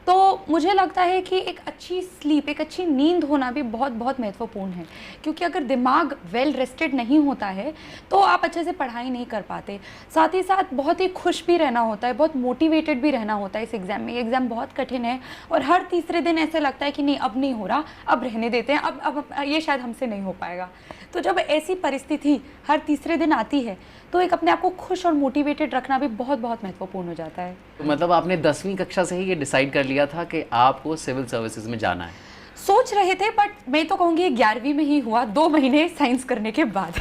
तो मुझे लगता है कि एक अच्छी स्लीप, एक अच्छी नींद होना भी बहुत बहुत महत्वपूर्ण है, क्योंकि अगर दिमाग वेल रेस्टेड नहीं होता है तो आप अच्छे से पढ़ाई नहीं कर पाते। साथ ही साथ बहुत ही खुश भी रहना होता है, बहुत मोटिवेटेड भी रहना होता है इस एग्ज़ाम में। एग्ज़ाम बहुत कठिन है और हर तीसरे दिन ऐसे लगता है कि नहीं अब नहीं हो रहा, अब रहने देते हैं, अब ये शायद हमसे नहीं हो पाएगा। तो जब ऐसी परिस्थिति हर तीसरे दिन आती है तो एक अपने आप को खुश और मोटिवेटेड रखना भी बहुत बहुत महत्वपूर्ण हो जाता है। तो मतलब आपने 10वीं कक्षा से ही ये डिसाइड कर लिया था कि आपको सिविल सर्विसेज में जाना है? सोच रहे थे, बट मैं तो कहूँगी 11वीं में ही हुआ, 2 महीने साइंस करने के बाद।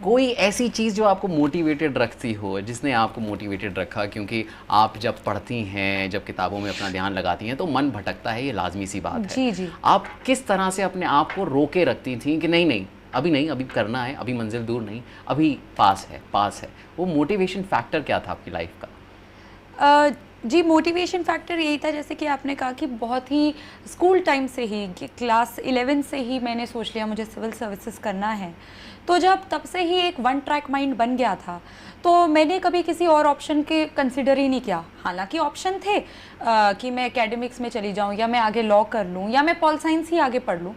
कोई ऐसी चीज़ जो आपको मोटिवेटेड रखती हो, जिसने आपको मोटिवेटेड रखा? क्योंकि आप जब पढ़ती हैं, जब किताबों में अपना ध्यान लगाती हैं तो मन भटकता है, ये लाजमी सी बात है। जी जी। आप किस तरह से अपने आप को रोके रखती थी कि नहीं नहीं अभी नहीं, अभी करना है, अभी मंजिल दूर नहीं, अभी पास है, पास है? वो मोटिवेशन फैक्टर क्या था आपकी लाइफ का? जी, मोटिवेशन फैक्टर यही था, जैसे कि आपने कहा कि बहुत ही स्कूल टाइम से ही, कि क्लास 11 से ही मैंने सोच लिया मुझे सिविल सर्विसेज करना है। तो जब तब से ही एक वन ट्रैक माइंड बन गया था, तो मैंने कभी किसी और ऑप्शन के कंसिडर ही नहीं किया। हालांकि ऑप्शन थे कि मैं एकेडमिक्स में चली जाऊं, या मैं आगे लॉ कर लूं, या मैं पॉल साइंस ही आगे पढ़ लूं।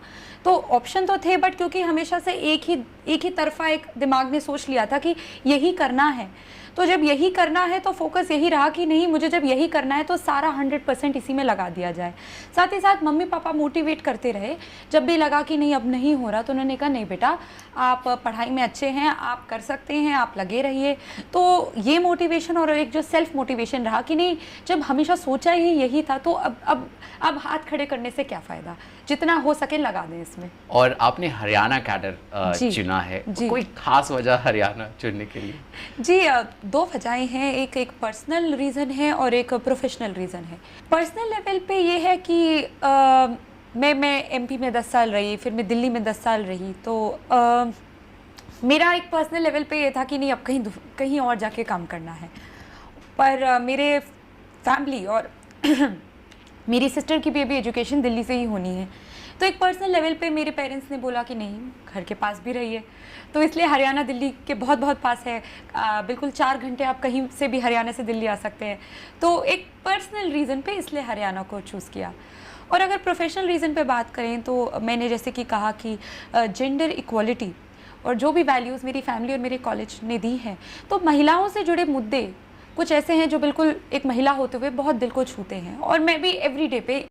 तो ऑप्शन तो थे, बट क्योंकि हमेशा से एक ही तरफा एक दिमाग ने सोच लिया था कि यही करना है, तो जब यही करना है तो फोकस यही रहा कि नहीं, मुझे जब यही करना है तो सारा 100% इसी में लगा दिया जाए। साथ ही साथ मम्मी पापा मोटिवेट करते रहे, जब भी लगा कि नहीं अब नहीं हो रहा तो उन्होंने कहा नहीं बेटा, आप पढ़ाई में अच्छे हैं, आप कर सकते हैं, आप लगे रहिए। तो ये मोटिवेशन और एक जो सेल्फ मोटिवेशन रहा कि नहीं, जब हमेशा सोचा ही यही था तो अब हाथ खड़े करने से क्या फ़ायदा, जितना हो सके लगा दें इसमें। और आपने हरियाणा कैडर चुना है, कोई खास वजह हरियाणा चुनने के लिए? जी, 2 वजहें हैं, एक पर्सनल रीज़न है और एक प्रोफेशनल रीज़न है। पर्सनल लेवल पे ये है कि मैं एमपी में 10 साल रही, फिर मैं दिल्ली में 10 साल रही, तो मेरा एक पर्सनल लेवल पे ये था कि नहीं अब कहीं और जाके काम करना है। पर मेरे फैमिली और मेरी सिस्टर की भी अभी एजुकेशन दिल्ली से ही होनी है, तो एक पर्सनल लेवल पे मेरे पेरेंट्स ने बोला कि नहीं, घर के पास भी रहिए। तो इसलिए हरियाणा दिल्ली के बहुत बहुत पास है, बिल्कुल 4 घंटे आप कहीं से भी हरियाणा से दिल्ली आ सकते हैं। तो एक पर्सनल रीज़न पे इसलिए हरियाणा को चूज़ किया। और अगर प्रोफेशनल रीज़न पे बात करें तो मैंने जैसे कि कहा कि जेंडर इक्वालिटी और जो भी वैल्यूज़ मेरी फैमिली और मेरे कॉलेज ने दी हैं, तो महिलाओं से जुड़े मुद्दे कुछ ऐसे हैं जो बिल्कुल एक महिला होते हुए बहुत दिल को छूते हैं, और मैं भी एवरीडे पे